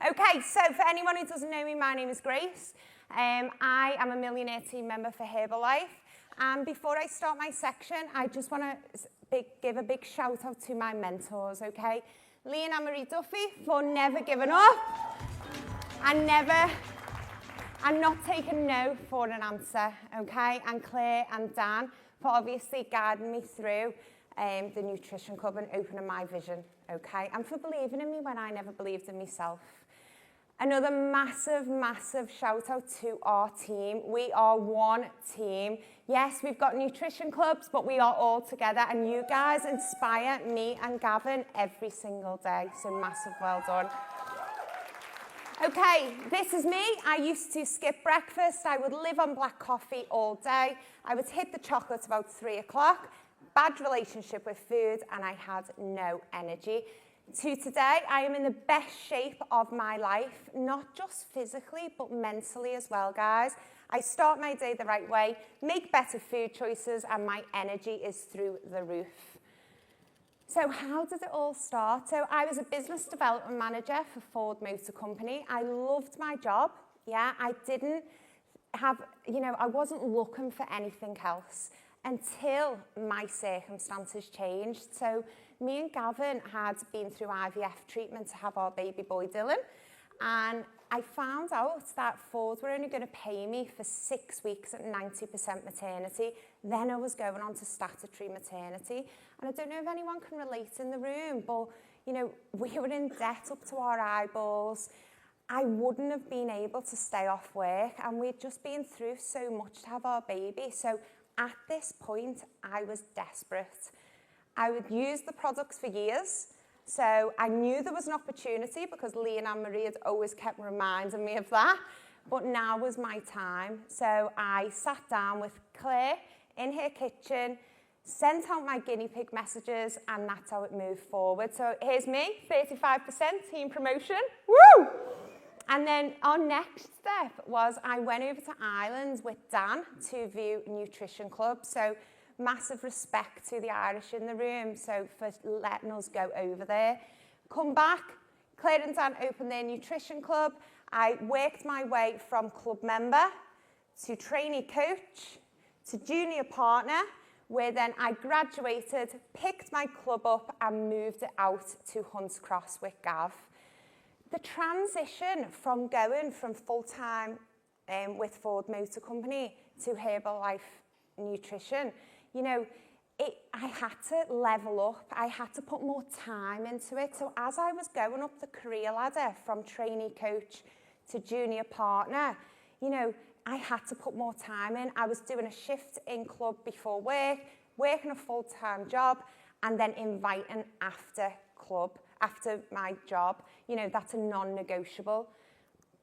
Okay, so for anyone who doesn't know me, my name is Grace. I am a Millionaire team member for Herbalife. And before I start my section, I just want to give a big shout out to my mentors, okay? Lee and Anne-Marie Duffy for never giving up and not taking no for an answer, okay? And Claire and Dan for obviously guiding me through the Nutrition Club and opening my vision, okay? And for believing in me when I never believed in myself. Another massive, massive shout out to our team. We are one team. Yes, we've got nutrition clubs, but we are all together, and you guys inspire me and Gavin every single day. So massive well done. Okay, this is me. I used to skip breakfast. I would live on black coffee all day. I would hit the chocolates about 3 o'clock. Bad relationship with food, and I had no energy. To today, I am in the best shape of my life, not just physically, but mentally as well, guys. I start my day the right way, make better food choices, and my energy is through the roof. So how did it all start? So I was a business development manager for Ford Motor Company. I loved my job. Yeah, I didn't have, I wasn't looking for anything else until my circumstances changed. So me and Gavin had been through IVF treatment to have our baby boy Dylan, and I found out that Ford were only going to pay me for 6 weeks at 90% maternity. Then I was going on to statutory maternity, and I don't know if anyone can relate in the room, but we were in debt up to our eyeballs. I wouldn't have been able to stay off work, and we'd just been through so much to have our baby. So at this point, I was desperate. I would use the products for years, so I knew there was an opportunity because Lee and Anne-Marie had always kept reminding me of that, but now was my time. So I sat down with Claire in her kitchen, sent out my guinea pig messages, and that's how it moved forward. So here's me, 35% team promotion, woo! And then our next step was I went over to Ireland with Dan to view Nutrition Club. So massive respect to the Irish in the room, so for letting us go over there. Come back, Claire and Dan opened their Nutrition Club. I worked my way from club member to trainee coach to junior partner, where then I graduated, picked my club up and moved it out to Hunts Cross with Gav. The transition from going from full-time with Ford Motor Company to Herbalife Nutrition, I had to level up. I had to put more time into it. So as I was going up the career ladder from trainee coach to junior partner, I had to put more time in. I was doing a shift in club before work, working a full-time job, and then inviting after club, after my job. That's a non-negotiable.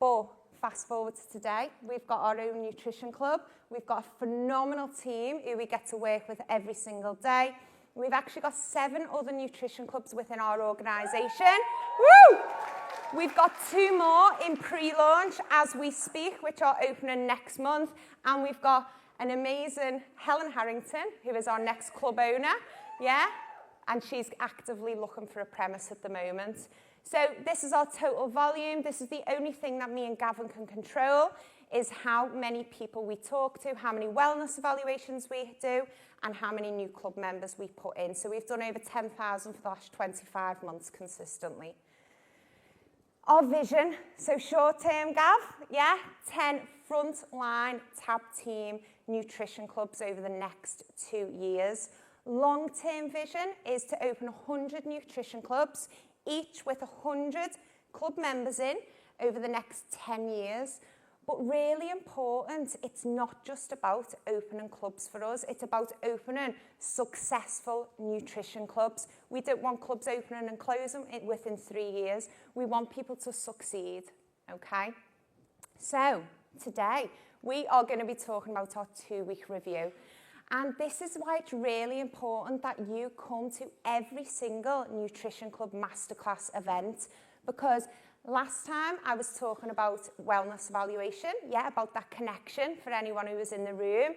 But fast forward to today, we've got our own nutrition club. We've got a phenomenal team who we get to work with every single day. We've actually got 7 other nutrition clubs within our organisation. Woo! We've got 2 more in pre-launch as we speak, which are opening next month. And we've got an amazing Helen Harrington, who is our next club owner. Yeah? And she's actively looking for a premise at the moment. So this is our total volume. This is the only thing that me and Gavin can control, is how many people we talk to, how many wellness evaluations we do, and how many new club members we put in. So we've done over 10,000 for the last 25 months consistently. Our vision, so short term, Gav, 10 frontline tab team nutrition clubs over the next 2 years. Long-term vision is to open 100 nutrition clubs, each with 100 club members in over the next 10 years. But really important, it's not just about opening clubs for us, it's about opening successful nutrition clubs. We don't want clubs opening and closing within 3 years. We want people to succeed, okay? So today, we are going to be talking about our 2-week review. And this is why it's really important that you come to every single Nutrition Club Masterclass event, because last time I was talking about wellness evaluation, about that connection for anyone who was in the room.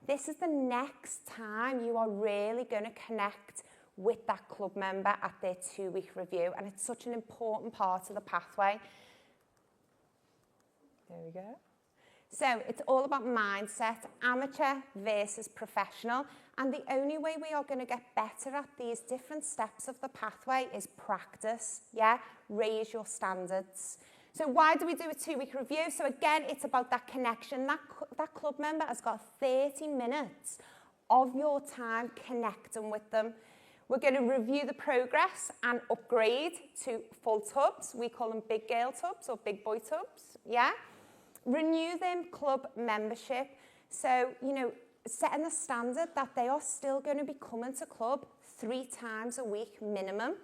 This is the next time you are really going to connect with that club member at their 2-week review, and it's such an important part of the pathway. There we go. So it's all about mindset, amateur versus professional. And the only way we are going to get better at these different steps of the pathway is practice, yeah? Raise your standards. So why do we do a 2-week review? So again, it's about that connection. That club member has got 30 minutes of your time connecting with them. We're going to review the progress and upgrade to full tubs. We call them big girl tubs or big boy tubs, yeah? Renew them club membership. So, you know, setting the standard that they are still going to be coming to club 3 times a week minimum.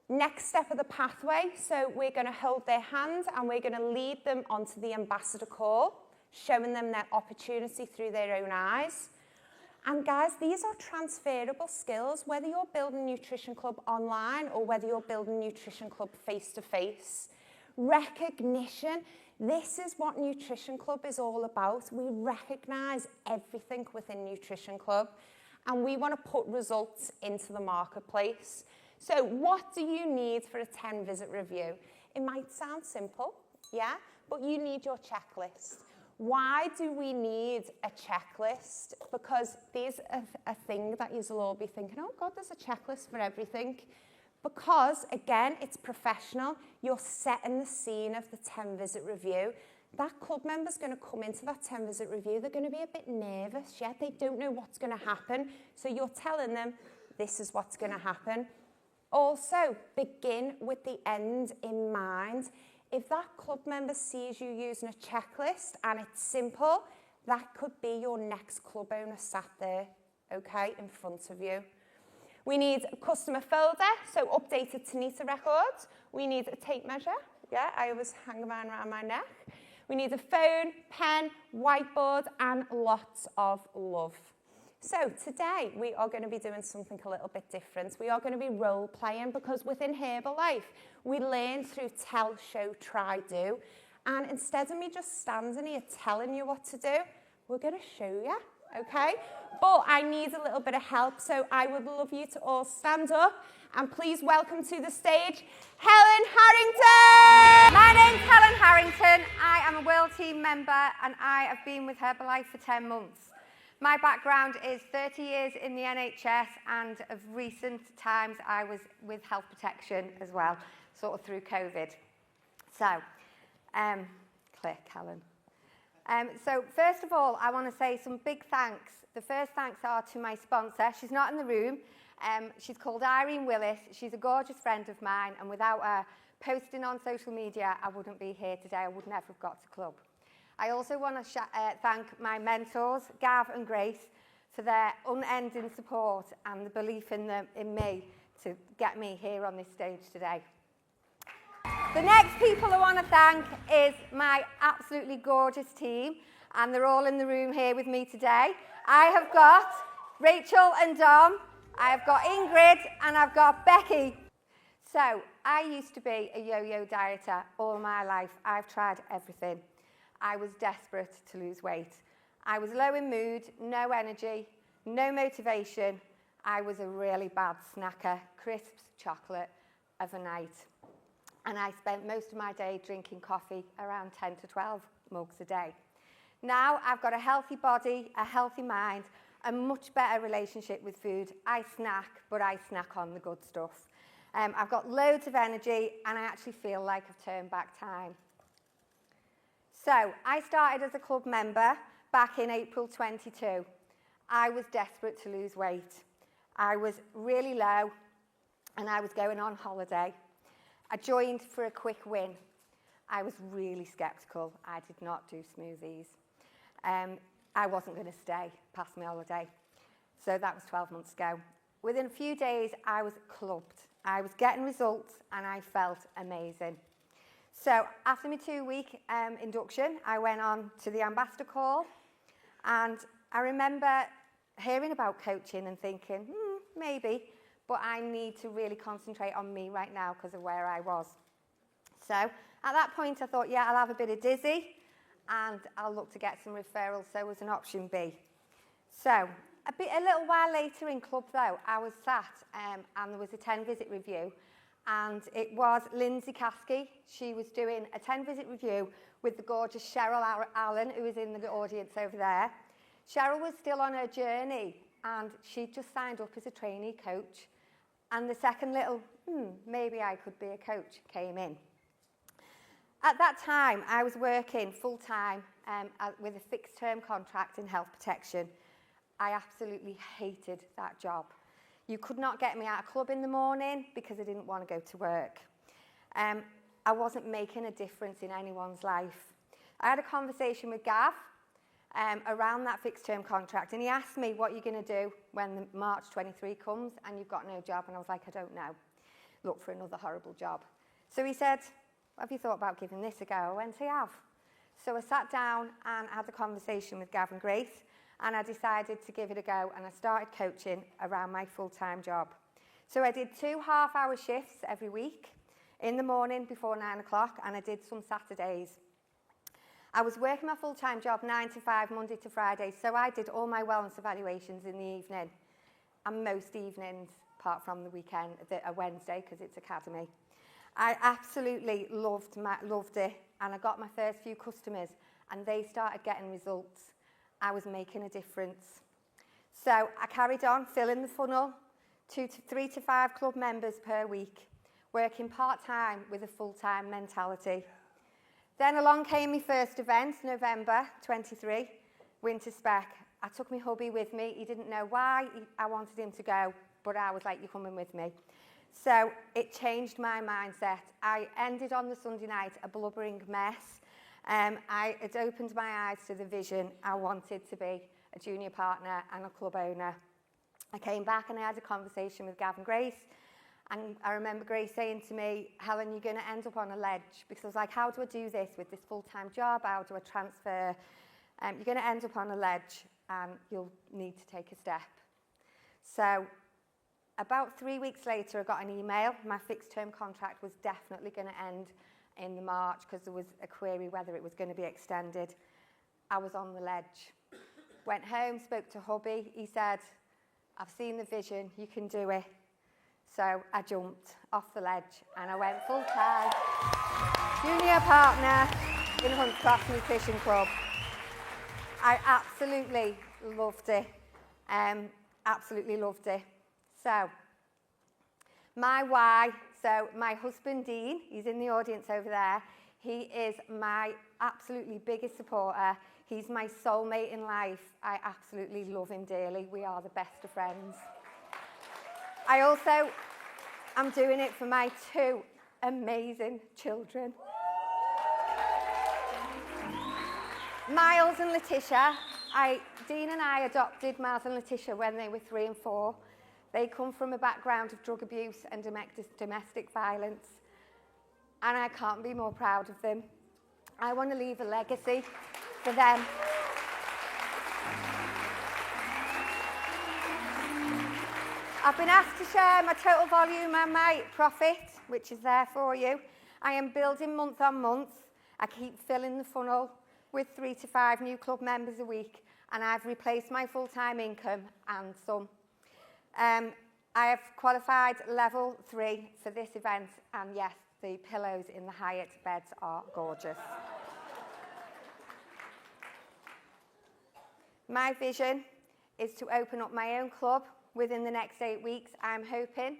Next step of the pathway, so we're going to hold their hand and we're going to lead them onto the ambassador call, showing them their opportunity through their own eyes. And guys, these are transferable skills, whether you're building Nutrition Club online or whether you're building Nutrition Club face-to-face. Recognition. This is what Nutrition Club is all about. We recognise everything within Nutrition Club and we want to put results into the marketplace. So what do you need for a 10-visit review? It might sound simple, yeah, but you need your checklist. Why do we need a checklist? Because there's a thing that you'll all be thinking, oh God, there's a checklist for everything. Because, again, it's professional. You're setting the scene of the 10-visit review. That club member's going to come into that 10-visit review. They're going to be a bit nervous, yeah? They don't know what's going to happen. So you're telling them, this is what's going to happen. Also, begin with the end in mind. If that club member sees you using a checklist and it's simple, that could be your next club owner sat there, okay, in front of you. We need a customer folder, so updated Tanita records. We need a tape measure. Yeah, I always hang mine around my neck. We need a phone, pen, whiteboard, and lots of love. So today we are going to be doing something a little bit different. We are going to be role playing because within Herbalife, we learn through tell, show, try, do. And instead of me just standing here telling you what to do, we're going to show you. Okay, but I need a little bit of help, so I would love you to all stand up and please welcome to the stage Helen Harrington! My name's Helen Harrington. I am a World Team member and I have been with Herbalife for 10 months. My background is 30 years in the NHS and of recent times I was with Health Protection as well, sort of through COVID. So, click, Helen. So first of all, I want to say some big thanks. The first thanks are to my sponsor. She's not in the room. She's called Irene Willis. She's a gorgeous friend of mine, and without her posting on social media, I wouldn't be here today. I would never have got to club. I also want to thank my mentors, Gav and Grace, for their unending support and the belief in me to get me here on this stage today. The next people I want to thank is my absolutely gorgeous team, and they're all in the room here with me today. I have got Rachel and Dom, I've got Ingrid, and I've got Becky. So, I used to be a yo-yo dieter all my life. I've tried everything. I was desperate to lose weight. I was low in mood, no energy, no motivation. I was a really bad snacker, crisps, chocolate of a night. And I spent most of my day drinking coffee, around 10 to 12 mugs a day. Now I've got a healthy body, a healthy mind, a much better relationship with food. I snack, but I snack on the good stuff. I've got loads of energy and I actually feel like I've turned back time. So I started as a club member back in April 22. I was desperate to lose weight. I was really low and I was going on holiday. I joined for a quick win. I was really sceptical. I did not do smoothies. I wasn't going to stay past my holiday. So that was 12 months ago. Within a few days, I was clubbed. I was getting results and I felt amazing. So after my 2-week induction, I went on to the ambassador call. And I remember hearing about coaching and thinking, maybe. But I need to really concentrate on me right now because of where I was. So at that point, I thought, yeah, I'll have a bit of dizzy and I'll look to get some referrals. So as an option B. So a little while later in club, though, I was sat and there was a 10-visit review. and it was Lindsay Caskey. She was doing a 10-visit review with the gorgeous Cheryl Allen, who is in the audience over there. Cheryl was still on her journey, and she just signed up as a trainee coach. And the second little, maybe I could be a coach, came in. At that time, I was working full-time with a fixed-term contract in health protection. I absolutely hated that job. You could not get me out of club in the morning because I didn't want to go to work. I wasn't making a difference in anyone's life. I had a conversation with Gav around that fixed-term contract, and he asked me, what are you going to do when the March 23 comes and you've got no job? And I was like, I don't know. Look for another horrible job. So he said, have you thought about giving this a go? I went, I have. So I sat down and had a conversation with Gav and Grace, and I decided to give it a go, and I started coaching around my full-time job. So I did 2 half-hour shifts every week, in the morning before 9 o'clock, and I did some Saturdays. I was working my full-time job 9 to 5, Monday to Friday, so I did all my wellness evaluations in the evening, and most evenings, apart from the weekend, a Wednesday, because it's academy. I absolutely loved it, and I got my first few customers, and they started getting results. I was making a difference. So I carried on filling the funnel, 3 to 5 club members per week, working part-time with a full-time mentality. Then along came my first event, November 23, Winter Spec. I took my hubby with me. He didn't know why I wanted him to go, but I was like, you're coming with me. So it changed my mindset. I ended on the Sunday night a blubbering mess. It opened my eyes to the vision. I wanted to be a junior partner and a club owner. I came back and I had a conversation with Gav and Grace. And I remember Grace saying to me, Helen, you're going to end up on a ledge. Because I was like, how do I do this with this full-time job? How do I transfer? You're going to end up on a ledge and you'll need to take a step. So about 3 weeks later, I got an email. My fixed-term contract was definitely going to end in the March because there was a query whether it was going to be extended. I was on the ledge. Went home, spoke to hubby. He said, I've seen the vision, you can do it. So I jumped off the ledge and I went full-time junior partner in Herbalife Nutrition Club. I absolutely loved it. Absolutely loved it. So, my why. So, my husband, Dean, he's in the audience over there. He is my absolutely biggest supporter. He's my soulmate in life. I absolutely love him dearly. We are the best of friends. I also am doing it for my 2 amazing children. Miles and Letitia. Dean and I adopted Miles and Letitia when they were 3 and 4. They come from a background of drug abuse and domestic violence, and I can't be more proud of them. I want to leave a legacy for them. I've been asked to share my total volume and my profit, which is there for you. I am building month on month. I keep filling the funnel with 3 to 5 new club members a week, and I've replaced my full-time income and some. I have qualified level 3 for this event, and yes, the pillows in the Hyatt beds are gorgeous. My vision is to open up my own club within the next 8 weeks. I'm hoping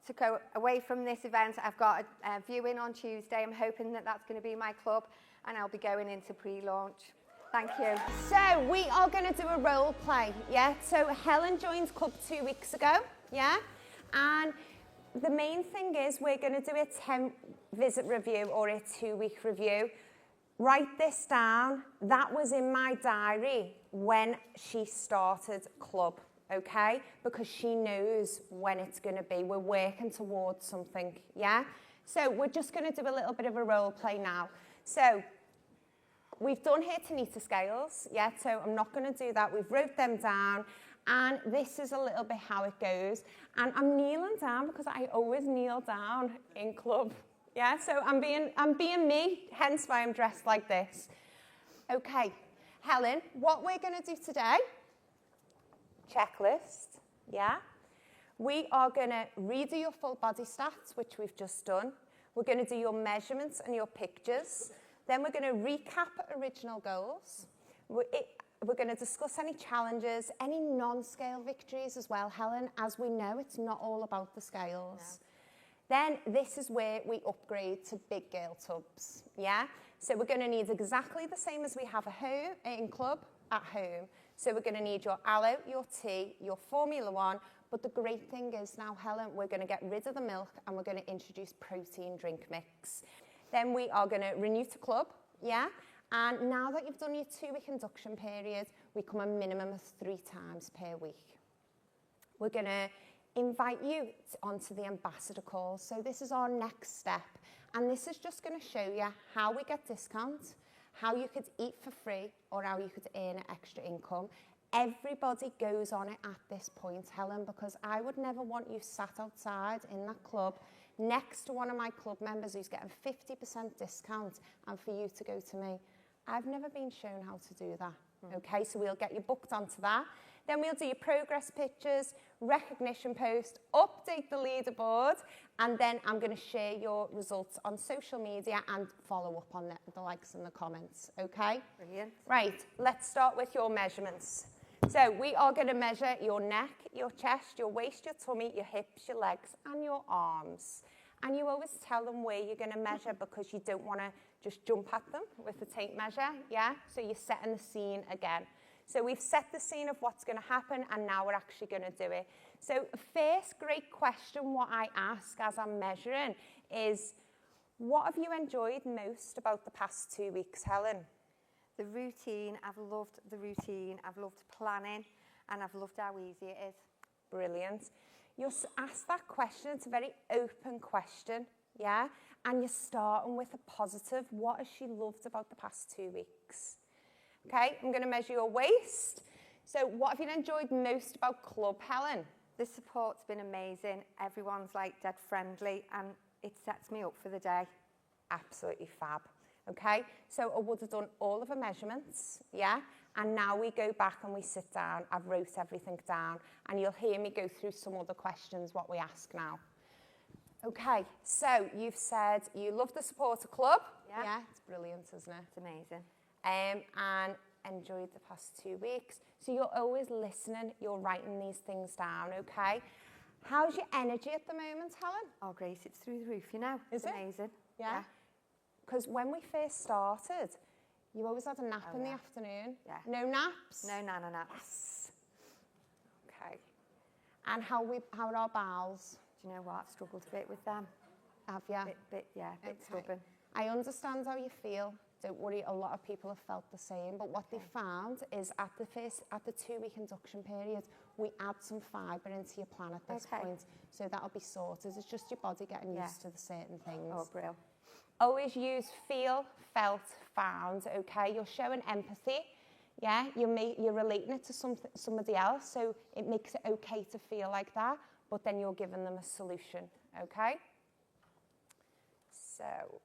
to go away from this event. I've got a viewing on Tuesday. I'm hoping that that's going to be my club, and I'll be going into pre-launch. Thank you. So we are going to do a role play, yeah? So Helen joined club 2 weeks ago, yeah? And the main thing is we're going to do a 10-visit review or a 2-week review. Write this down. That was in my diary when she started club, okay? Because she knows when it's going to be. We're working towards something, yeah? So we're just going to do a little bit of a role play now. So we've done here Tanita scales, yeah, so I'm not going to do that. We've wrote them down, and this is a little bit how it goes. And I'm kneeling down because I always kneel down in club, yeah, so I'm being me, hence why I'm dressed like this. Okay, Helen, what we're going to do today, checklist, yeah? We are going to redo your full body stats, which we've just done. We're going to do your measurements and your pictures. Then we're going to recap original goals. We're going to discuss any challenges, any non-scale victories as well, Helen. As we know, it's not all about the scales. No. Then this is where we upgrade to big girl tubs, yeah? So we're going to need exactly the same as we have in club at home. So we're going to need your aloe, your tea, your Formula 1, but the great thing is now, Helen, we're going to get rid of the milk and we're going to introduce protein drink mix. Then we are going to renew to club, yeah? And now that you've done your 2-week induction period, we come a minimum of 3 times per week. We're going to invite you onto the ambassador call. So this is our next step. And this is just going to show you how we get discounts, how you could eat for free, or how you could earn extra income. Everybody goes on it at this point, Helen, because I would never want you sat outside in that club next to one of my club members who's getting 50% discount and for you to go to me. I've never been shown how to do that. Okay, so we'll get you booked onto that. Then we'll do your progress pictures, recognition post, update the leaderboard, and then I'm going to share your results on social media and follow up on the likes and the comments, okay? Brilliant. Right, let's start with your measurements. So we are going to measure your neck, your chest, your waist, your tummy, your hips, your legs, and your arms. And you always tell them where you're going to measure because you don't want to just jump at them with the tape measure, yeah? So you're setting the scene again. So we've set the scene of what's going to happen, and now we're actually going to do it. So first great question what I ask as I'm measuring is, what have you enjoyed most about the past 2 weeks, Helen? The routine. I've loved the routine. I've loved planning, and I've loved how easy it is. Brilliant. You'll ask that question. It's a very open question, yeah? And you're starting with a positive. What has she loved about the past 2 weeks? Okay, I'm going to measure your waist. So what have you enjoyed most about club, Helen? The support's been amazing. Everyone's like dead friendly, and it sets me up for the day. Absolutely fab. Okay, so I would have done all of the measurements, yeah? And now we go back and we sit down. I've wrote everything down, and you'll hear me go through some other questions, what we ask now. Okay, so you've said you love the supporter club. Yeah, it's brilliant, isn't it? It's amazing. And enjoyed the past 2 weeks. So you're always listening, you're writing these things down, okay? How's your energy at the moment, Helen? Oh, Grace, it's through the roof, you know. Is it? Amazing. Yeah. Because when we first started, you always had a nap in the afternoon. Yeah. No naps? No nana naps. Yes. Okay. And how are our bowels? Do you know what? I've struggled a bit with them. Have you? Bit stubborn. I understand how you feel. Don't worry, a lot of people have felt the same. But what they found is at the 2-week induction period, we add some fibre into your plan at this point. So that'll be sorted. It's just your body getting used to the certain things. Oh, brilliant. Always use feel, felt, found, okay? You're showing empathy, yeah? You're relating it to somebody else, so it makes it okay to feel like that, but then you're giving them a solution, okay? So,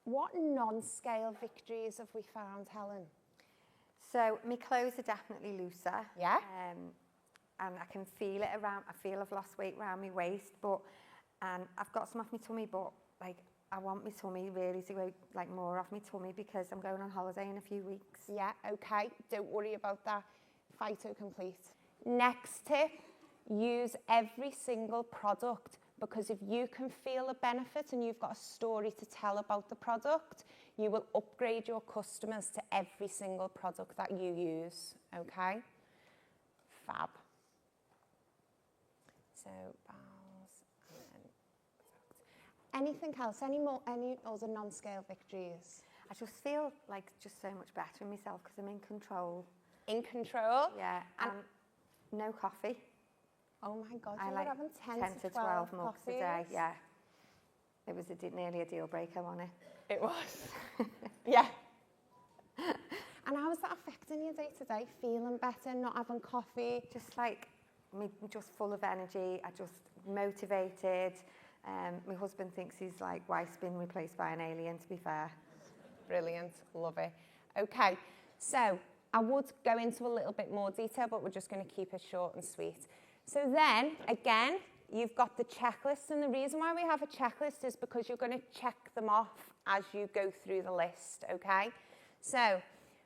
what non-scale victories have we found, Helen? So, my clothes are definitely looser. Yeah? And I can feel it around, I feel I've lost weight around my waist, and I've got some off my tummy, but like, I want my tummy really to go like more off my tummy because I'm going on holiday in a few weeks. Yeah, okay. Don't worry about that. Phyto complete. Next tip, use every single product, because if you can feel a benefit and you've got a story to tell about the product, you will upgrade your customers to every single product that you use, okay? Fab. So, anything else? Any other non-scale victories? I just feel like just so much better in myself because I'm in control. In control? Yeah, and no coffee. Oh my God, I you like were having 10 to 12 mugs a coffees? day, yeah. It was nearly a deal breaker, wasn't it? It was. Yeah. And how is that affecting your day to day? Feeling better, not having coffee? Just like, me, just full of energy, I just motivated. My husband thinks he's like wife's been replaced by an alien, to be fair. Brilliant, love it. Okay, so I would go into a little bit more detail, but we're just going to keep it short and sweet. So then, again, you've got the checklist, and the reason why we have a checklist is because you're going to check them off as you go through the list, okay? So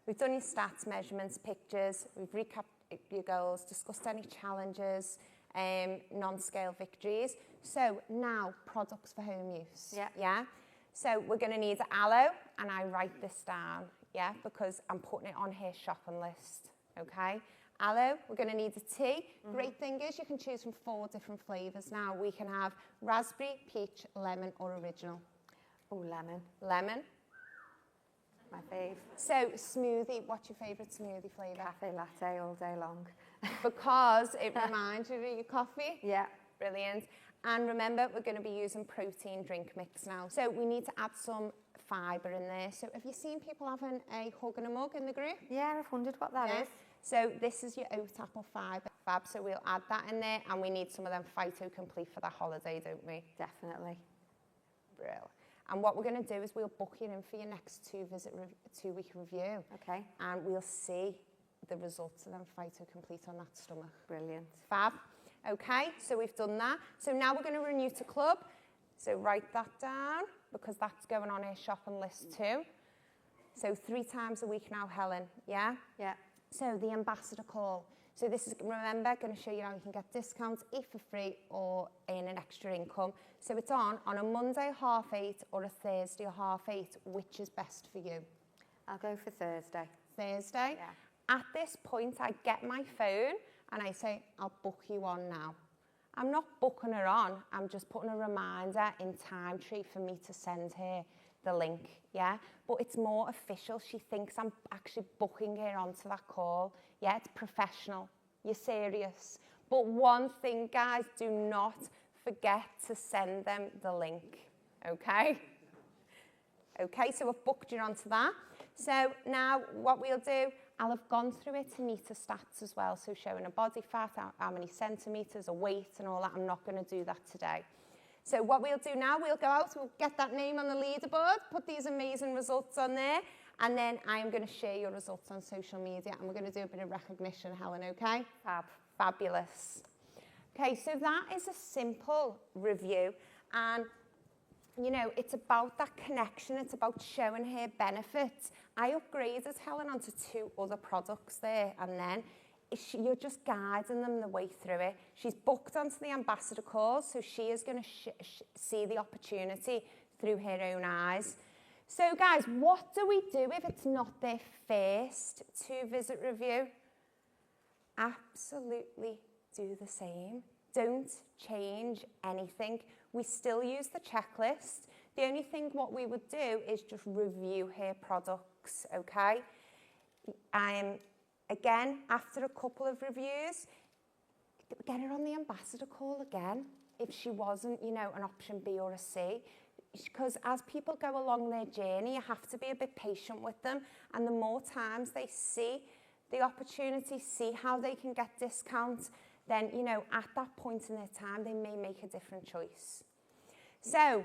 we've done your stats, measurements, pictures, we've recapped your goals, discussed any challenges, non-scale victories. So now, products for home use, yeah? So we're going to need aloe, and I write this down, yeah, because I'm putting it on her shopping list, okay? Aloe, we're going to need a tea. Great thing is you can choose from 4 different flavours now. We can have raspberry, peach, lemon or original. Oh, lemon. Lemon. My fave. So smoothie, what's your favourite smoothie flavour? Cafe latte all day long. Because it reminds you of your coffee? Yeah. Brilliant. And remember, we're going to be using protein drink mix now. So we need to add some fibre in there. So have you seen people having a hug and a mug in the group? Yeah, I've wondered what that is. So this is your oat apple fibre fab, so we'll add that in there, and we need some of them Phyto Complete for that holiday, don't we? Definitely. Brill. And what we're going to do is we'll book you in for your next 2-week review. Okay. And we'll see the results of them Phyto Complete on that stomach. Brilliant. Fab. Okay, so we've done that. So now we're going to renew to club. So write that down, because that's going on our shopping list too. So 3 times a week now, Helen, yeah? Yeah. So the ambassador call. So this is, remember, going to show you how you can get discounts, eat for free or earn an extra income. So it's on a Monday 8:30 or a Thursday 8:30. Which is best for you? I'll go for Thursday. Thursday? Yeah. At this point, I get my phone and I say, I'll book you on now. I'm not booking her on, I'm just putting a reminder in Time Tree for me to send her the link, yeah? But it's more official. She thinks I'm actually booking her onto that call. Yeah, it's professional. You're serious. But one thing, guys, do not forget to send them the link, okay? Okay, so I've booked you onto that. So now what we'll do, I'll have gone through it to meter stats as well, so showing a body fat, how many centimetres, a weight and all that. I'm not going to do that today. So what we'll do now, we'll go out, we'll get that name on the leaderboard, put these amazing results on there, and then I am going to share your results on social media, and we're going to do a bit of recognition, Helen, okay? Fab. Fabulous. Okay, so that is a simple review, and you know, it's about that connection, it's about showing her benefits. I upgraded Helen onto 2 other products there, and then you're just guiding them the way through it. She's booked onto the ambassador call, so she is going to see the opportunity through her own eyes. So guys, what do we do if it's not their first 2-visit review? Absolutely do the same. Don't change anything. We still use the checklist. The only thing what we would do is just review her products, okay? Again, after a couple of reviews, get her on the ambassador call again if she wasn't, you know, an option B or a C. Because as people go along their journey, you have to be a bit patient with them. And the more times they see the opportunity, see how they can get discounts, then, you know, at that point in their time, they may make a different choice. So,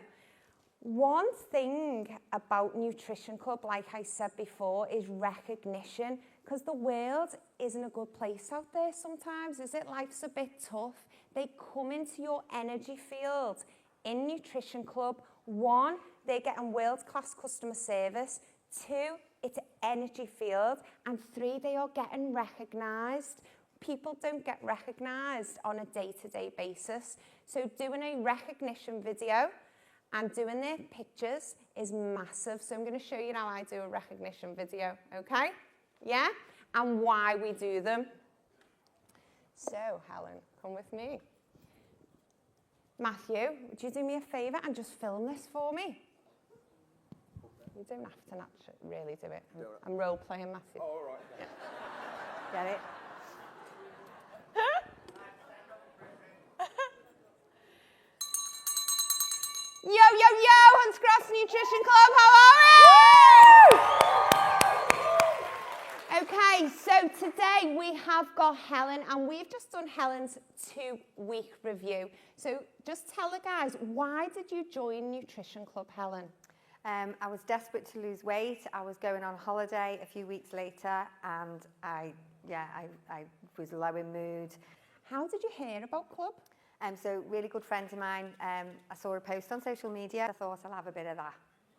one thing about Nutrition Club, like I said before, is recognition. Because the world isn't a good place out there sometimes, is it? Life's a bit tough. They come into your energy field in Nutrition Club. 1, they're getting world-class customer service. 2, it's an energy field. And 3, they are getting recognised. People don't get recognised on a day-to-day basis. So doing a recognition video and doing their pictures is massive. So I'm going to show you how I do a recognition video, okay? Yeah? And why we do them. So, Helen, come with me. Matthew, would you do me a favour and just film this for me? You don't have to really do it. I'm role-playing Matthew. Oh, all right. Yeah. Get it? Yo, yo, yo, Hunts Cross Nutrition Club, how are we? Okay, so today we have got Helen, and we've just done Helen's 2-week review. So just tell the guys, why did you join Nutrition Club, Helen? I was desperate to lose weight. I was going on holiday a few weeks later, and I was low in mood. How did you hear about Club? So really good friend of mine, I saw a post on social media. I thought I'll have a bit of that.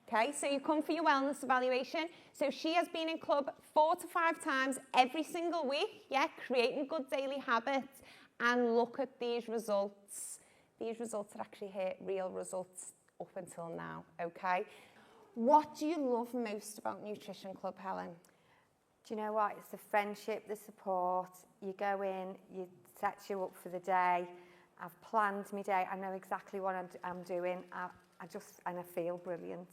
Okay, so you come for your wellness evaluation. So she has been in Club 4 to 5 times every single week, yeah, creating good daily habits, and look at these results. These results are actually real results up until now, okay? What do you love most about Nutrition Club, Helen? Do you know what? It's the friendship, the support. You go in, you set you up for the day. I've planned my day. I know exactly what I'm doing. And I feel brilliant.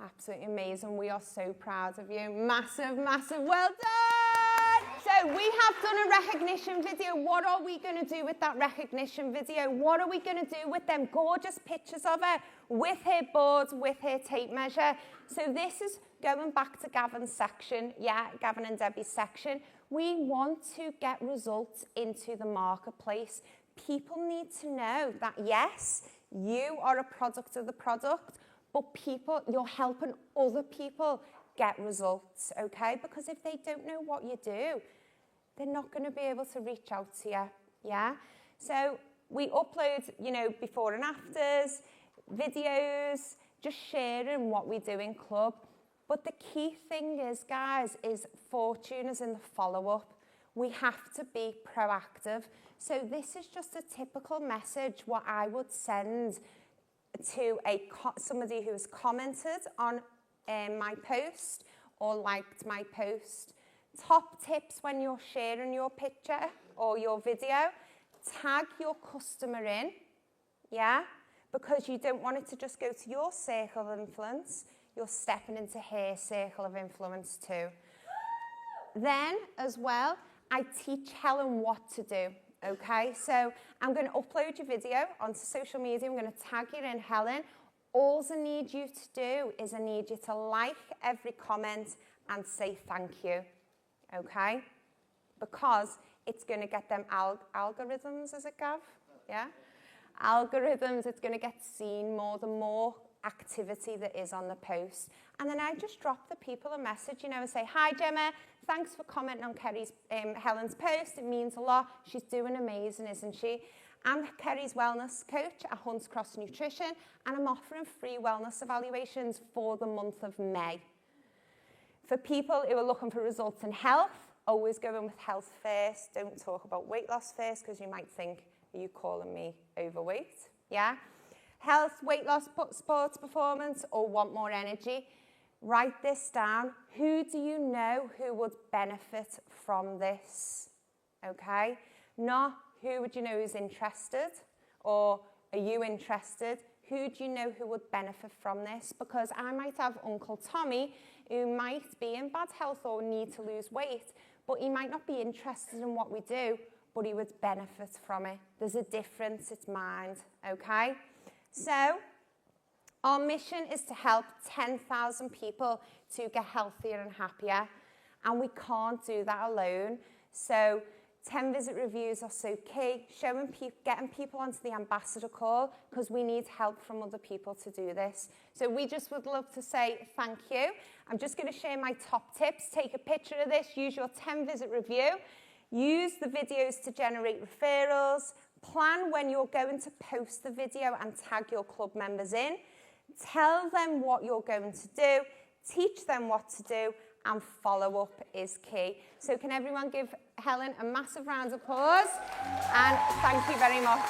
Absolutely amazing. We are so proud of you. Massive, massive well done! So we have done a recognition video. What are we going to do with that recognition video? What are we going to do with them gorgeous pictures of her with her boards, with her tape measure? So this is going back to Gavin's section, yeah, Gavin and Debbie's section. We want to get results into the marketplace. People need to know that, yes, you are a product of the product, but you're helping other people get results, okay? Because if they don't know what you do, they're not going to be able to reach out to you, yeah? So we upload, before and afters, videos, just sharing what we do in Club. But the key thing is, guys, is fortune is in the follow-up. We have to be proactive. So this is just a typical message, what I would send to somebody who has commented on my post or liked my post. Top tips when you're sharing your picture or your video, tag your customer in, yeah? Because you don't want it to just go to your circle of influence. You're stepping into her circle of influence too. Then, as well, I teach Helen what to do, okay? So I'm going to upload your video onto social media. I'm going to tag you in, Helen. All I need you to do is I need you to like every comment and say thank you, okay? Because it's going to get them algorithms, is it, Gav? Yeah? Algorithms, it's going to get seen more, the more activity that is on the post. And then I just drop the people a message, and say, hi, Gemma, thanks for commenting on Helen's post. It means a lot. She's doing amazing, isn't she? I'm Kerry's wellness coach at Hunts Cross Nutrition, and I'm offering free wellness evaluations for the month of May. For people who are looking for results in health, always go in with health first. Don't talk about weight loss first, because you might think, are you calling me overweight? Yeah? Health, weight loss, sports performance, or want more energy. Write this down. Who do you know who would benefit from this? Okay? Not who would you know who's interested, or are you interested? Who do you know who would benefit from this? Because I might have Uncle Tommy who might be in bad health or need to lose weight, but he might not be interested in what we do, but he would benefit from it. There's a difference, it's mind, okay? So, our mission is to help 10,000 people to get healthier and happier, and we can't do that alone. So, 10 visit reviews are so key, getting people onto the ambassador call, because we need help from other people to do this. So we just would love to say thank you. I'm just going to share my top tips. Take a picture of this, use your 10 visit review, use the videos to generate referrals, plan when you're going to post the video and tag your club members in, tell them what you're going to do, teach them what to do, and follow-up is key. So can everyone give Helen a massive round of applause? And thank you very much.